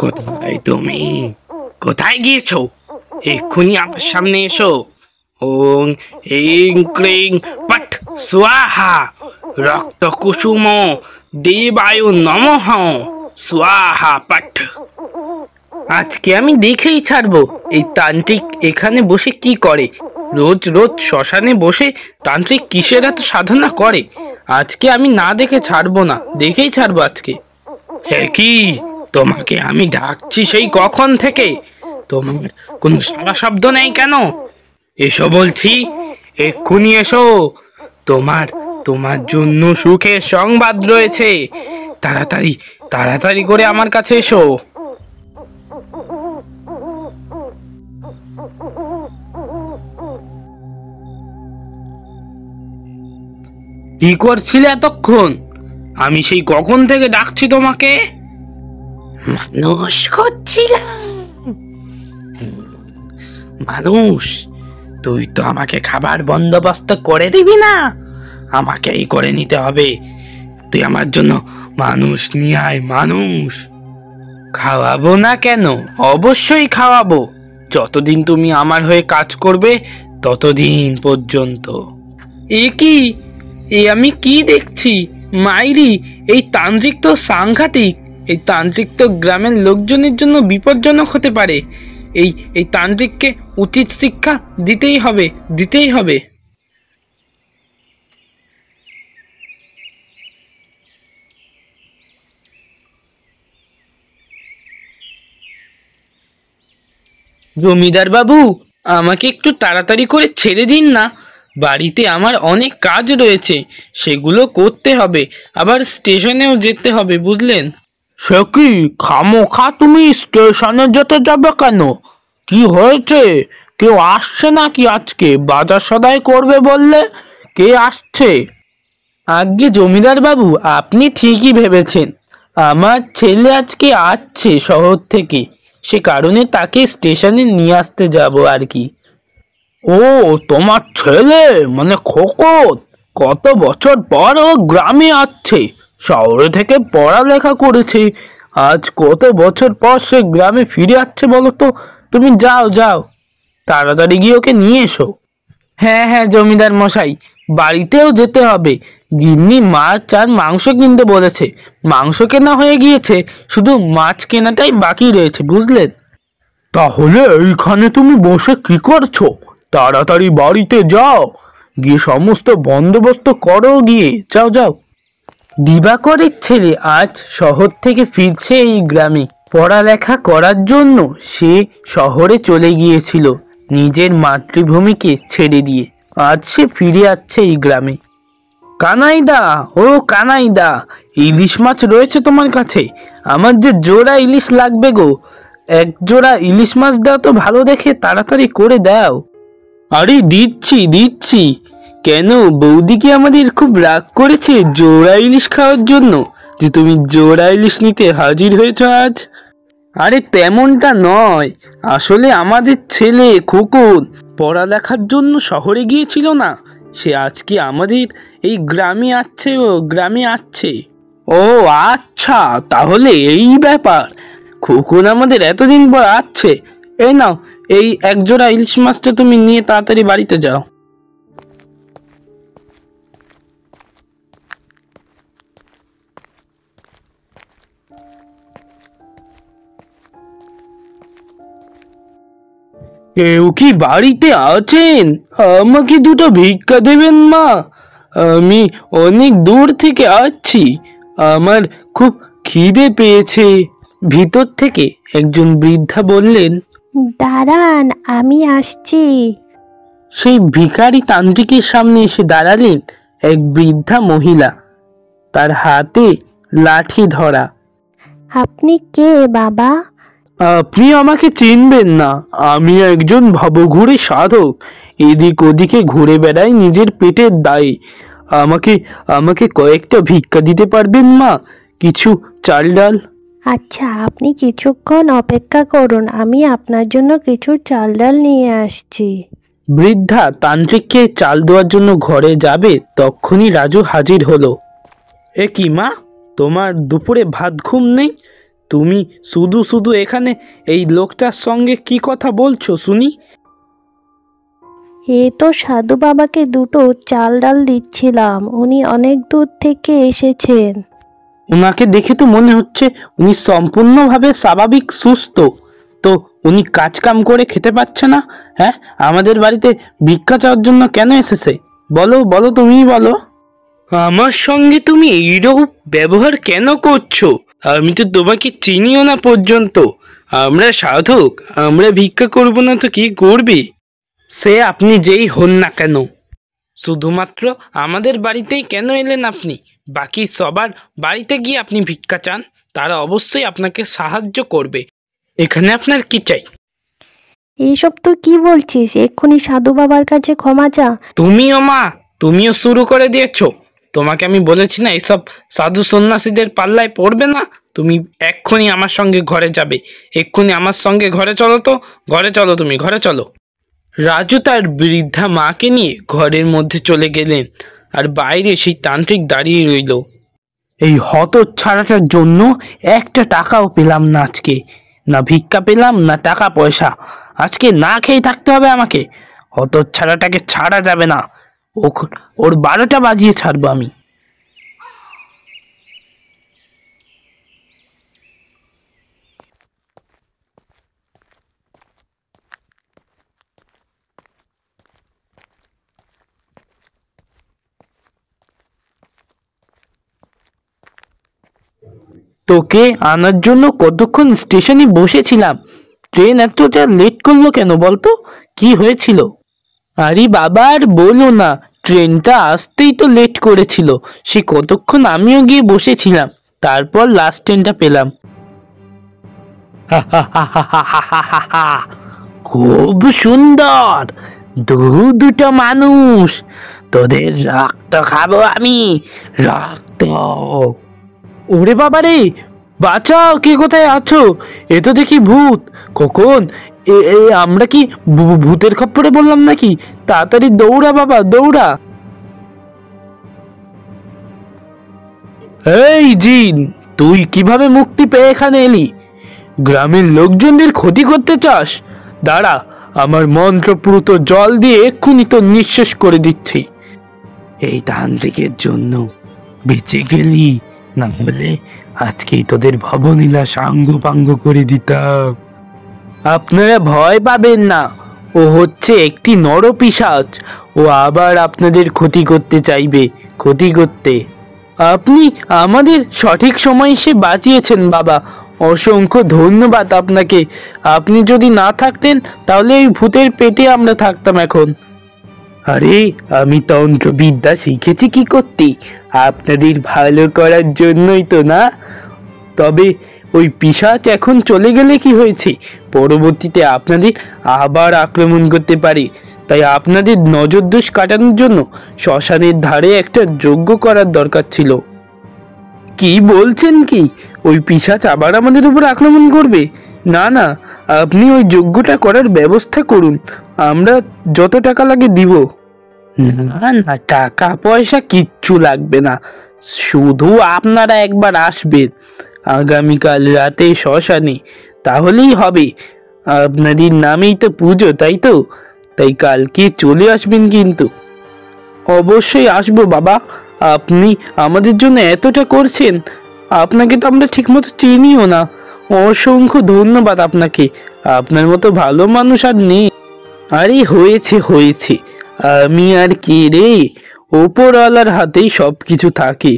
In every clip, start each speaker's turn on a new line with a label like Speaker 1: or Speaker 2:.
Speaker 1: কোথায় তুমি? কোথায় গিয়েছো? এক্ষুনি আমার সামনে এসো। ওং হ্রিং ক্লিং পট স্বাহা রক্ত কুসুম দেবায় নমঃ স্বাহা পট। আজকে আমি দেখেই ছাড়বো এই তান্ত্রিক এখানে বসে কি করে। রোজ রোজ শ্মশানে বসে তান্ত্রিক কিসের এত সাধনা করে। আজকে আমি না দেখে ছাড়বো না, দেখেই ছাড়বো আজকে। হে কি, তোমাকে আমি ডাকছি সেই কখন থেকে, তোমার কোনো সাড়া শব্দ নেই কেন? এসো বলছি, এক্ষুনি এসো। তোমার তোমার জন্য সুখের সংবাদ রয়েছে। তাড়াতাড়ি তাড়াতাড়ি করে আমার কাছে এসো। কি করছিলে এতক্ষণ? আমি সেই কখন থেকে ডাকছি তোমাকে। মানুষ খুঁজছিলাম। মানুষ? তুই তো আমাকে খাবার বন্দোবস্ত করে দিবি না, আমাকেই করে নিতে হবে। তুই আমার জন্য মানুষ নিয়ে আয়। মানুষ খাওয়াবো না কেন? অবশ্যই খাওয়াবো। যতদিন তুমি আমার হয়ে কাজ করবে ততদিন পর্যন্ত। এ কি, এ আমি কি দেখছি? মাইরি, এই তান্ত্রিক তো সাংঘাতিক। এই তান্ত্রিক তো গ্রামের লোকজনের জন্য বিপজ্জনক হতে পারে। এই তান্ত্রিককে উচিত শিক্ষা দিতেই হবে, দিতেই হবে। জমিদার বাবু, আমাকে একটু তাড়াতাড়ি করে ছেড়ে দিন না। বাড়িতে আমার অনেক কাজ রয়েছে, সেগুলো করতে হবে। আবার স্টেশনেও যেতে হবে, বুঝলেন? সে কি, খামোখা তুমি স্টেশনে যেতে যাবে কেন? কি হয়েছে? কেউ আসছে নাকি আজকে? বাজার সদাই করবে বললে, কে আসছে? আজ্ঞে জমিদার বাবু, আপনি ঠিকই ভেবেছেন। আমার ছেলে আজকে আসছে শহর থেকে, সে কারণে তাকে স্টেশনে নিয়ে আসতে যাব আর কি। ও, তোমার ছেলে মানে খোকন? কত বছর পর ও গ্রামে আসছে। শহরে থেকে পড়ালেখা করেছে, আজ কত বছর পর সে গ্রামে ফিরে আসছে বলো তো। তুমি যাও যাও, তাড়াতাড়ি গিয়ে ওকে নিয়ে এসো। হ্যাঁ হ্যাঁ জমিদার মশাই, বাড়িতেও যেতে হবে। গিন্নি মাছ আর মাংস কিনতে বলেছে। মাংস কেনা হয়ে গিয়েছে, শুধু মাছ কেনাটাই বাকি রয়েছে, বুঝলেন? তাহলে এইখানে তুমি বসে কি করছো? তাড়াতাড়ি বাড়িতে যাও, গিয়ে সমস্ত বন্দোবস্ত করো। গিয়ে যাও যাও। দিবাকরের ছেলে আজ শহর থেকে ফিরছে এই গ্রামে। পড়ালেখা করার জন্য সে শহরে চলে গিয়েছিল নিজের মাতৃভূমিকে ছেড়ে দিয়ে। আজ সে ফিরে আসছে এই গ্রামে। কানাইদা, ও কানাইদা, ইলিশ মাছ রয়েছে তোমার কাছে? আমার যে জোড়া ইলিশ লাগবে গো। এক জোড়া ইলিশ মাছ দাও তো, ভালো দেখে, তাড়াতাড়ি করে দাও। আরে দিচ্ছি দিচ্ছি। কেন, বৌদি কি আমাদের খুব রাগ করেছে জোড়া ইলিশ খাওয়ার জন্য, যে তুমি জোড়া ইলিশ নিতে হাজির হয়েছ আজ? আরে তেমনটা নয়, আসলে আমাদের ছেলে খোকন পড়ালেখার জন্য শহরে গিয়েছিল না, সে আজকে আমাদের এই গ্রামে আসছে। ও গ্রামে আসছে। ও আচ্ছা, তাহলে এই ব্যাপার। খোকন আমাদের এতদিন পর আসছে। এই নাও, এই এক জোড়া ইলিশ মাছটা তুমি নিয়ে তাড়াতাড়ি বাড়িতে যাও। কেউ কি বাড়িতে আছেন? আমাকে দুটো ভিক্ষা দেবেন মা? আমি অনেক দূর থেকে আসছি, আমার খুব খিদে পেয়েছে। ভিতর থেকে একজন বৃদ্ধা বললেন,
Speaker 2: দাঁড়ান, আমি আসছি।
Speaker 1: সেই ভিখারি তান্ত্রিকের সামনে এসে দাঁড়ালেন এক বৃদ্ধা মহিলা, তার হাতে লাঠি ধরা।
Speaker 2: আপনি কে বাবা?
Speaker 1: আপনি আমাকে চিনবেন না, আমি একজন ভবঘুরে সাধক। এদিক ওদিকে ঘুরে বেড়াই নিজের পেটের দায়ে। আমাকে আমাকে কয়েকটা ভিক্ষা দিতে পারবেন মা? কিছু চাল ডাল।
Speaker 2: আচ্ছা, আপনি কিছুক্ষণ অপেক্ষা করুন, আমি আপনার জন্য কিছু চাল ডাল নিয়ে আসছি।
Speaker 1: বৃদ্ধা তান্ত্রিককে চাল দেওয়ার জন্য ঘরে যাবে, তখনই রাজু হাজির হলো। এ কি মা, তোমার দুপুরে ভাত ঘুম নেই? তুমি শুধু শুধু এখানে এই লোকটার সঙ্গে কি কথা বলছো শুনি?
Speaker 2: এ তো সাধু বাবাকে দুটো চাল ডাল দিচ্ছিলাম, উনি অনেক দূর থেকে এসেছেন।
Speaker 1: ওনাকে দেখে তো মনে হচ্ছে উনি সম্পূর্ণভাবে স্বাভাবিক সুস্থ। তো উনি কাজ কাম করে খেতে পাচ্ছে না? হ্যাঁ, আমাদের বাড়িতে ভিক্ষা চাওয়ার জন্য কেন এসেছে? বলো বলো, তুমিই বলো। আমার সঙ্গে তুমি এইরকম ব্যবহার কেন করছো? আমি তো তোমাকে চিনিও না পর্যন্ত। আমরা সাধক, আমরা ভিক্ষা করব না তো কি করবে? সে আপনি যেই হন না কেন, শুধুমাত্র আমাদের বাড়িতেই কেন এলেন আপনি? বাকি সবার বাড়িতে গিয়ে আপনি ভিক্ষা চান, তারা অবশ্যই আপনাকে সাহায্য করবে। এখানে আপনার কি চাই?
Speaker 2: এইসব তো কি বলছিস? এক্ষুনি সাধু বাবার কাছে ক্ষমা চা।
Speaker 1: তুমিও মা, তুমিও শুরু করে দিয়েছো। তোমাকে আমি বলেছি না এইসব সাধু সন্ন্যাসীদের পাল্লায় পড়বে না। তুমি এক্ষুনি আমার সঙ্গে ঘরে যাবে, এক্ষুনি আমার সঙ্গে ঘরে চলো। তো ঘরে চলো, তুমি ঘরে চলো। রাজু তার বৃদ্ধা মাকে নিয়ে ঘরের মধ্যে চলে গেলেন, আর বাইরে সেই তান্ত্রিক দাঁড়িয়ে রইল। এই হতচ্ছাড়াটার জন্য একটা টাকাও পেলাম না আজকে, না ভিক্ষা পেলাম না টাকা পয়সা। আজকে না খেয়ে থাকতে হবে আমাকে। হতচ্ছাড়াটাকে ছাড়া যাবে না, ওর 12টা বাজিয়ে ছাড়বো আমি। তোকে আনার জন্য কতক্ষণ স্টেশনে বসেছিলাম, ট্রেন এতটা লেট করলো কেন বলতো? কি হয়েছিল? আরে বাবা আর বলো না, ট্রেনটা আসতেই তো লেট করেছিল। সে কতক্ষণ আমিও গিয়ে বসেছিলাম, তারপর লাস্ট ট্রেনটা পেলাম। খুব সুন্দর, দুটো মানুষ, তোদের রক্ত খাবো আমি, রক্ত। ওরে বাবা রে, বাঁচাও, কে কোথায় আছো? এ তো দেখি ভূত। কখন আমরা কি ভূতের খপ্পরে বললাম নাকি? তাড়াতাড়ি দৌড়া বাবা, দৌড়া। এই জিন, তুই কিভাবে মুক্তি পেয়ে এখানে এলি? গ্রামের লোকজনদের ক্ষতি করতে চাস? দাঁড়া, আমার মন্ত্রপ্রুত জল দিয়ে এক্ষুনি তো নিঃশেষ করে দিচ্ছি। এই তান্ত্রিকের জন্য বেঁচে গেলি, না হলে আজকেই তোদের ভবনীলা সাঙ্গ পাঙ্গ করে দিতাম। আপনারা ভয় পাবেন না, ও হচ্ছে একটি নরপিশাচ। ও আবার আপনাদের ক্ষতি করতে চাইবে, ক্ষতি করতে। আপনি আমাদের সঠিক সময় এসে বাঁচিয়েছেন বাবা, অসংখ্য ধন্যবাদ আপনাকে। আপনি যদি না থাকতেন তাহলে এই ভূতের পেটে আমরা থাকতাম এখন। আরে আমি তন্ত্রবিদ্যা শিখেছি কি করতে? আপনাদের ভালো করার জন্যই তো না? তবে ওই পিশাচ এখন চলে গেলে কি হয়েছে? পরবর্তীতে আপনাদের আবার আক্রমণ করতে পারে। তাই আপনাদের নজর দোষ কাটানোর জন্য শ্মশানের ধারে একটা যজ্ঞ করার দরকার ছিল। কি বলছেন কি? ওই পিশাচ আবার আমাদের উপর আক্রমণ করবে? না না, আপনি ওই যজ্ঞটা করার ব্যবস্থা করুন, আমরা যত টাকা লাগে দিব। না না, টাকা পয়সা কিচ্ছু লাগবে না, শুধু আপনারা একবার আসবেন আগামীকাল রাতে শ্মশানে, তাহলেই হবে। আপনাদের নামেই তো পুজো, তাই তো? তাই কালকে চলে আসবেন কিন্তু। অবশ্যই আসবো বাবা, আপনি আমাদের জন্য এতটা করছেন, আপনাকে তো আমরা ঠিকমতো চিনিও না। অসংখ্য ধন্যবাদ আপনাকে, আপনার মতো ভালো মানুষ আর নেই। আরে হয়েছে হয়েছে, আমি আর কে রে, ওপরওয়ালার হাতেই সব কিছু থাকে।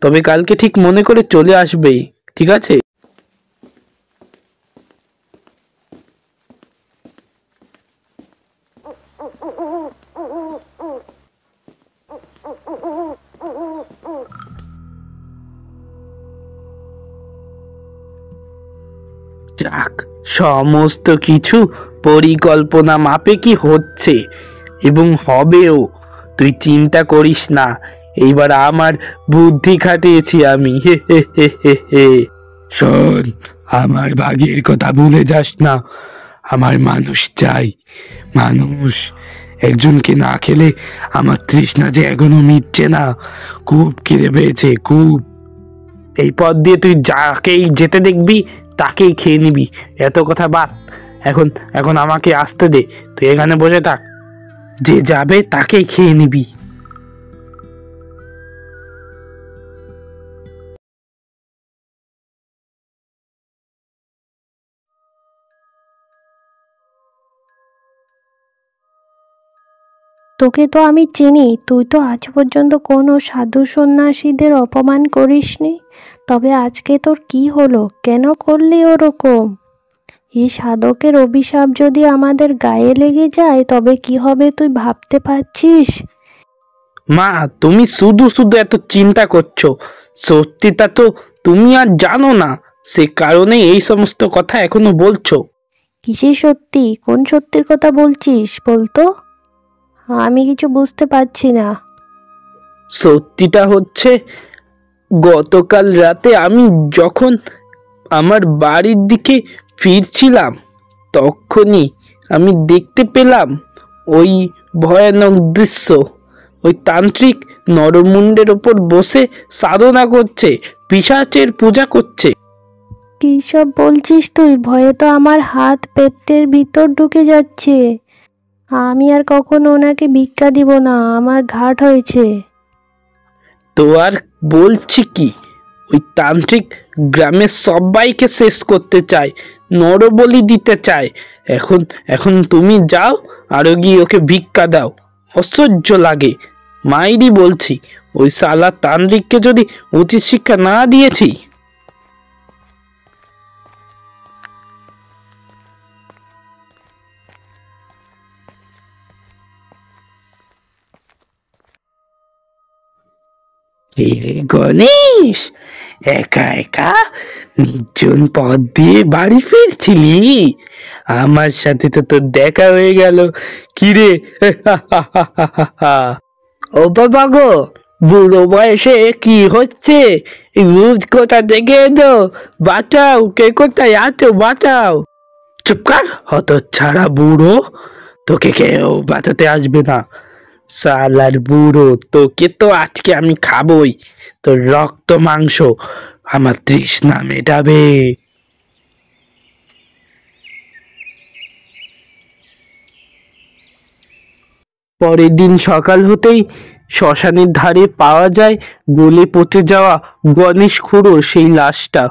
Speaker 1: তবে কালকে ঠিক মনে করে চলে আসবে, ঠিক আছে? যাক, সমস্ত কিছু পরিকল্পনা মাফিকই হচ্ছে এবং হবেও। তুই চিন্তা করিস না, এইবার আমার বুদ্ধি খাটিয়েছি আমি। হে হে হে হে হে। শোন, আমার ভাগের কথা ভুলে যাস না। আমার মানুষ চাই, মানুষ। একজনকে না খেলে আমার তৃষ্ণা যে এখনো মিটছে না। খুব খিদে পেয়েছে, খুব। এই পথ দিয়ে তুই যাকেই যেতে দেখবি তাকেই খেয়ে নিবি। এত কথা বাদ, এখন এখন আমাকে আসতে দে। তুই এখানে বসে থাক, যে যাবে তাকেই খেয়ে নিবি।
Speaker 2: তোকে তো আমি চিনি, তুই তো আজ পর্যন্ত কোনো সাধু সন্ন্যাসীদের অপমান করিসনি। তবে আজকে তোর কি হলো? কেন করলি ওরকম? এই সাধকের অভিশাপ যদি আমাদের গায়ে লেগে যায় তবে কি হবে তুই ভাবতে পারছিস?
Speaker 1: মা, তুমি শুধু শুধু এত চিন্তা করছো। সত্যিটা তো তুমি আর জানো না, সে কারণে এই সমস্ত কথা এখনো বলছো।
Speaker 2: কিসের সত্যি? কোন সত্যির কথা বলছিস বলতো? আমি কিছু বুঝতে পারছি না।
Speaker 1: সত্যিটা হচ্ছে, গতকাল রাতে আমি যখন আমার বাড়ির দিকে ফিরছিলাম তখনই আমি দেখতে পেলাম ওই ভয়ানক দৃশ্য। ওই তান্ত্রিক নরমুণ্ডের ওপর বসে সাধনা করছে, পিশাচের পূজা করছে।
Speaker 2: কী সব বলছিস তুই? ভয়ে তো আমার হাত পেটের ভিতর ঢুকে যাচ্ছে। আমি আর কখনো ওনাকে ভিক্ষা দিব না, আমার ঘাট হয়েছে।
Speaker 1: তো আর বলছি কি, ওই তান্ত্রিক গ্রামের সবাইকে শেষ করতে চায়, নরবলি দিতে চায়। এখন এখন তুমি যাও আরো গিয়ে ওকে ভিক্ষা দাও। অসহ্য লাগে, মাইরি বলছি। ওই সালা তান্ত্রিককে যদি উচিত শিক্ষা না দিয়েছি। রে গণেশ, একা একা নির্জন পথ দিয়ে বাড়ি ফিরছিলি? আমার সাথে তো তোর দেখা হয়ে গেল। কিরে? ও বাবা গো, বুড়ো বয়সে কি হচ্ছে? রোজ কোথা থেকে এলো? বাঁচাও, কে কোথায় আছো? বাঁচাও। চুপ কর হত ছাড়া বুড়ো, তোকে কেউ বাঁচাতে আসবে না। সালার বুড়ো, তোকে তো আজকে আমি খাবই। তোর রক্ত মাংস আমার তৃষ্ণা মেটাবে। পরের দিন সকাল হতেই শ্মশানের ধারে পাওয়া যায় গলে পচে যাওয়া গণেশ খুড়োর সেই লাশটা।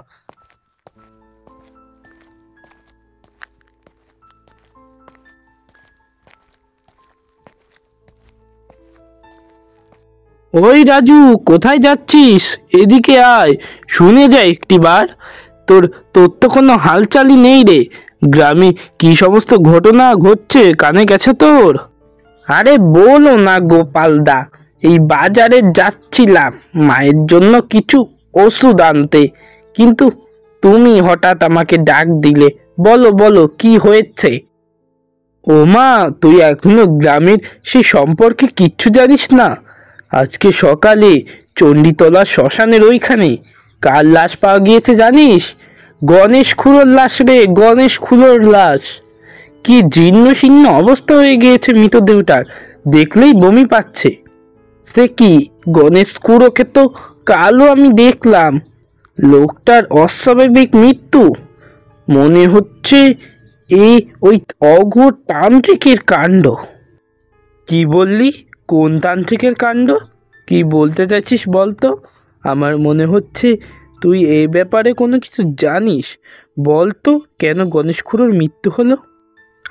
Speaker 1: ওই রাজু, কোথায় যাচ্ছিস? এদিকে আয়, শুনে যা একটিবার। তোর তোর তো কোনো হালচালই নেই রে। গ্রামে কি সমস্ত ঘটনা ঘটছে কানে গেছে তোর? আরে বলো না গোপালদা, এই বাজারে যাচ্ছিলাম মায়ের জন্য কিছু ওষুধ আনতে, কিন্তু তুমি হঠাৎ আমাকে ডাক দিলে। বলো বলো, কি হয়েছে? ও মা, তুই এখনো গ্রামের সেই সম্পর্কে কিচ্ছু জানিস না? আজকে সকালে চণ্ডীতলা শ্মশানের ওইখানে কার লাশ পাওয়া গিয়েছে জানিস? গণেশ খুড়োর লাশ রে, গণেশ খুড়োর লাশ। কি জীর্ণ শীর্ণ অবস্থা হয়ে গিয়েছে মৃতদেহটার, দেখলেই বমি পাচ্ছে। সে কি, গণেশ খুড়োকে তো কালও আমি দেখলাম। লোকটার অস্বাভাবিক মৃত্যু, মনে হচ্ছে এই ওই অঘোর তান্ত্রিকের কাণ্ড। কি বললি? কোন তান্ত্রিকের কাণ্ড? কি বলতে চাইছিস বলতো? আমার মনে হচ্ছে তুই এই ব্যাপারে কোনো কিছু জানিস। বলতো কেন গণেশ খুড়োর মৃত্যু হলো?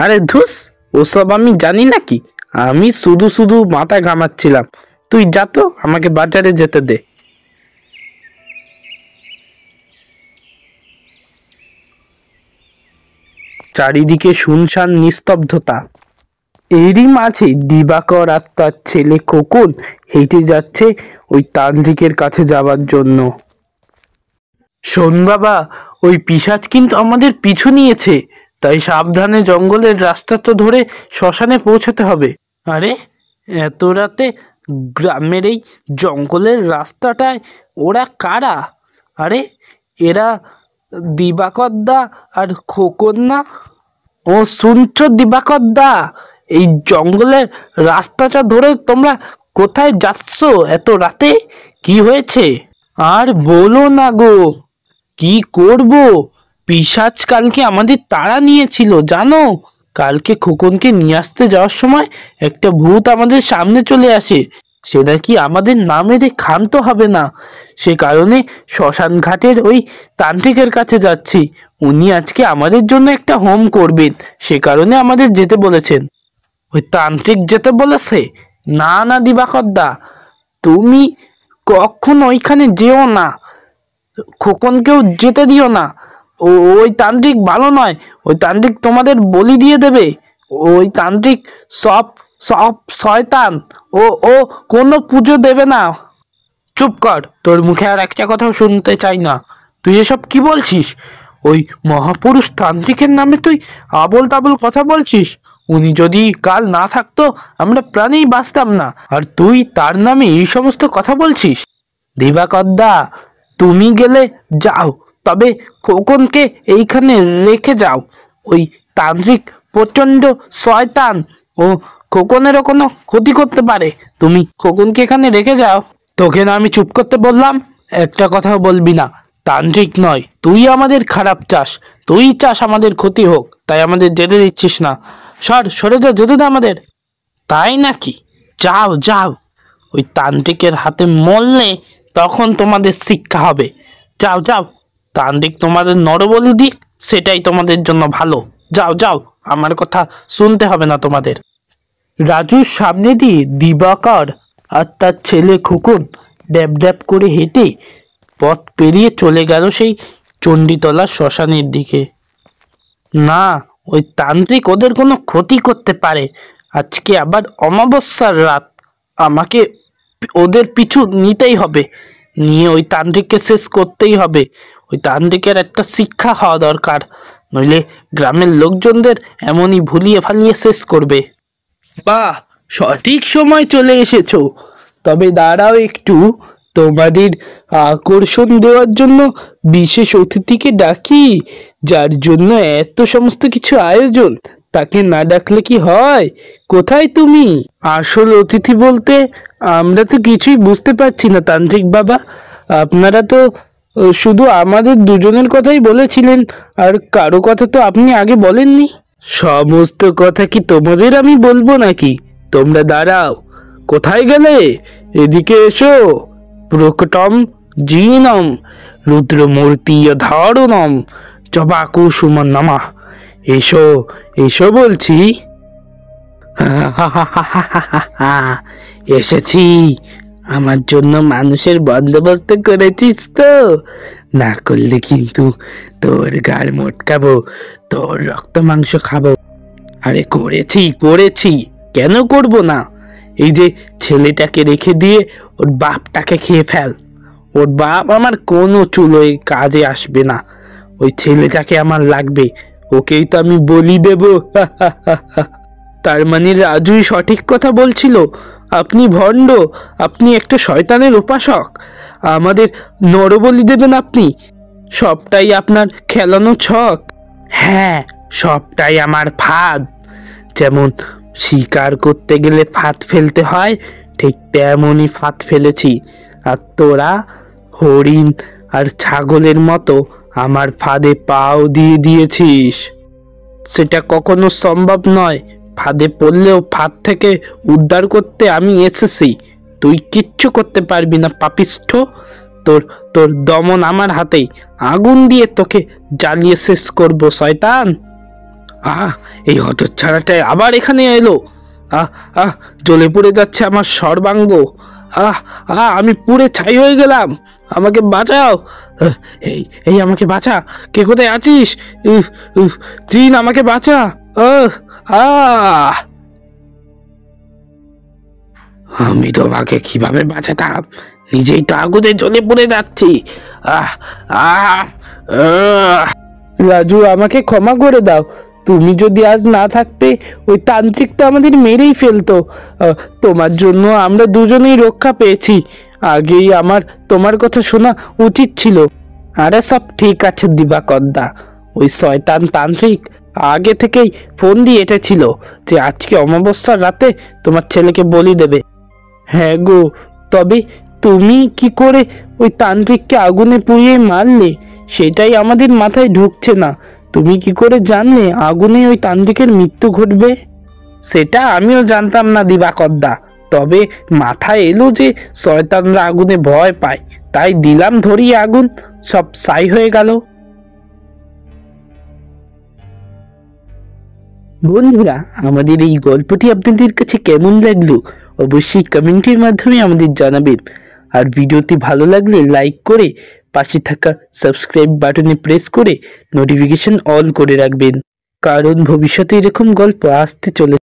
Speaker 1: আরে ধুস, ওসব আমি জানি নাকি? আমি শুধু শুধু মাথা ঘামাচ্ছিলাম। তুই যা তো, আমাকে বাজারে যেতে দে। চারিদিকে শুনশান নিস্তব্ধতা। এরই মাঝে দিবাকর আর তার ছেলে খোকন হেঁটে যাচ্ছে ওই তান্ত্রিকের কাছে যাবার জন্য। শোন বাবা, ওই পিশাচ কিন্তু আমাদের পিছু নিয়েছে, তাই সাবধানে জঙ্গলের রাস্তাটা ধরে শ্মশানে পৌঁছাতে হবে। আরে, এত রাতে গ্রামের এই জঙ্গলের রাস্তাটায় ওরা কারা? আরে, এরা দিবাকর দা আর খোকন না? ও শুনছো দিবাকর দা, এই জঙ্গলের রাস্তাটা ধরে তোমরা কোথায় যাচ্ছ এত রাতে? কি হয়েছে? আর বলো না গো, কি করব, পিশাচ কালকে আমাদের তাড়া নিয়েছিল জানো। কালকে খোকনকে নিয়ে আসতে যাওয়ার সময় একটা ভূত আমাদের সামনে চলে আসে। সে নাকি আমাদের না মেরে ক্ষান্ত হবে না। সে কারণে শ্মশান ঘাটের ওই তান্ত্রিকের কাছে যাচ্ছি। উনি আজকে আমাদের জন্য একটা হোম করবেন, সে কারণে আমাদের যেতে বলেছেন। ওই তান্ত্রিক যেতে বলেছে? না না দিবাকরদা, তুমি কখনো ওইখানে যেও না, খোকনকেও যেতে দিও না। ওই তান্ত্রিক ভালো নয়, ওই তান্ত্রিক তোমাদের বলি দিয়ে দেবে। ওই তান্ত্রিক সব সব শয়তান। ও ও কোনো পুজো দেবে না। চুপ কর, তোর মুখে আর একটা কথাও শুনতে চাই না। তুই এসব কি বলছিস? ওই মহাপুরুষ তান্ত্রিকের নামে তুই আবোল তাবোল কথা বলছিস। উনি যদি কাল না থাকতো আমরা প্রাণেই বাঁচতাম না, আর তুই তার নামে এই সমস্ত কথা বলছিস। দিবাকরদা, তুমি গেলে যাও, তবে খোকনকে এইখানে রেখে যাও। ওই তান্ত্রিক প্রচণ্ড শয়তান, ও খোকনেরও কোনো ক্ষতি করতে পারে। তুমি খোকনকে এখানে রেখে যাও। তোকে না আমি চুপ করতে বললাম? একটা কথাও বলবি না। তান্ত্রিক নয়, তুই আমাদের খারাপ চাস, তুই চাস আমাদের ক্ষতি হোক, তাই আমাদের যেতে দিচ্ছিস না। সরে যা, যেতে দে আমাদের। তাই নাকি? যাও যাও, ওই তান্ত্রিকের হাতে মরলে তখন তোমাদের শিক্ষা হবে। যাও যাও, তান্ত্রিক তোমাদের নরবলি দিক, সেটাই তোমাদের জন্য ভালো। যাও যাও, আমার কথা শুনতে হবে না তোমাদের। রাজুর সামনে দিয়ে দিবাকর আর তার ছেলে খোকন ড্যাব ড্যাব করে হেঁটে পথ পেরিয়ে চলে গেল সেই চণ্ডীতলা শ্মশানের দিকে। না, ওই তান্ত্রিক ওদের কোনো ক্ষতি করতে পারে। আজকে আবার অমাবস্যার রাত, আমাকে ওদের পিছু নিতেই হবে, নিয়ে ওই তান্ত্রিককে শেষ করতেই হবে। ওই তান্ত্রিকের একটা শিক্ষা হওয়া দরকার, নইলে গ্রামের লোকজনদের এমনই ভুলিয়ে ফালিয়ে শেষ করবে। বাহ, সঠিক সময় চলে এসেছো। তবে দাঁড়াও একটু, তোমাদের আকর্ষণ দেওয়ার জন্য বিশেষ অতিথিকে ডাকি, যার জন্য এত সমস্ত কিছু আয়োজন। তাকে না ডাকলে কি হয়? কোথায় তুমি? আসল অতিথি বলতে আমরা তো কিছুই বুঝতে পারছি না তান্ত্রিক বাবা। আপনারা তো শুধু আমাদের দুজনের কথাই বলেছিলেন, আর কারো কথা তো আপনি আগে বলেননি। সমস্ত কথা কি তোমাদের আমি বলবো নাকি? তোমরা দাঁড়াও। কোথায় গেলে? এদিকে এসো। প্রকটম জিনম রুদ্রমূর্তি ধারণম জবাকুসুম নমঃ। এসো এসো বলছি। এসেছি। আমার জন্য মানুষের বন্দোবস্ত করেছিস তো? না করলে কিন্তু তোর গাল মোটকাবো, তোর রক্ত মাংস খাবো। আরে করেছি করেছি, কেন করব না? এই যে ছেলেটাকে রেখে দিয়ে ওর বাপটাকে খেয়ে ফেল। ওর বাপ আমার কোনো চুলোয় কাজে আসবে না। ওই ছেলেটাকে আমার লাগবে, ওকেই তো আমি বলি দেব। তার মানে রাজুই সঠিক কথা বলছিল। আপনি ভণ্ড, আপনি একটা শয়তানের উপাসক। আমাদের নরবলি দেবেন আপনি? সবটাই আপনার খেলানো ছক। হ্যাঁ, সবটাই আমার ফাঁদ। যেমন শিকার করতে গেলে ফাঁদ ফেলতে হয়, ঠিক তেমনই ফাঁদ ফেলেছি। আর তোরা হরিণ আর ছাগলের মতো আমার ফাঁদে পাও দিয়ে দিয়েছিস। সেটা কখনো সম্ভব নয়। ফাঁদে পড়লেও ফাঁদ থেকে উদ্ধার করতে আমি এসেছি। তুই কিচ্ছু করতে পারবি না পাপিষ্ঠ। তোর তোর দমন আমার হাতেই। আগুন দিয়ে তোকে জ্বালিয়ে শেষ করব শয়তান। এই হতচ্ছাড়াটাই আবার এখানে এলো। জ্বলে পড়ে যাচ্ছে আমার সর্বাঙ্গ। আমি পুড়ে ছাই হয়ে গেলাম। আমাকে বাঁচাও। এই এই আমাকে বাঁচা। কে কোথায় আছিস? জিন, আমাকে বাঁচা। আমি তোমাকে কিভাবে বাঁচাতাম? নিজেই তো আগুনে জ্বলে পড়ে যাচ্ছি। রাজু, আমাকে ক্ষমা করে দাও। তুমি যদি আজ না থাকতে ওই তান্ত্রিক তো আমাদের মেরেই ফেলতো। তোমার জন্য আমরা দুজনেই রক্ষা পেয়েছি। আগেই আমার তোমার কথা শোনা উচিত ছিল। আরে সব ঠিক আছে দিবাকরদা। ওই শয়তান তান্ত্রিক আগে থেকেই ফোন দিয়ে এটা ছিল যে আজকে অমাবস্যার রাতে তোমার ছেলেকে বলি দেবে। হ্যাঁ গো, তবে তুমি কি করে ওই তান্ত্রিককে আগুনে পুড়িয়ে মারলে সেটাই আমাদের মাথায় ঢুকছে না। তুমি কি করে জানলে আগুনে ওই তান্ত্রিকের মৃত্যু ঘটবে? সেটা আমিও জানতাম না দিবাকরদা, তবে মাথায় এলো যে শয়তানরা আগুনে ভয় পায়, তাই দিলাম ধরিয়ে আগুন, সব ছাই হয়ে গেল। বন্ধুরা, আমাদের এই গল্পটি আপনাদের কাছে কেমন লাগলো অবশ্যই কমেন্টের মাধ্যমে আমাদের জানাবেন। আর ভিডিওটি ভালো লাগলে লাইক করে পাশে থাকা সাবস্ক্রাইব বাটনে প্রেস করে নোটিফিকেশন অল করে রাখবেন, কারণ ভবিষ্যতে এরকম গল্প আসতে চলেছে।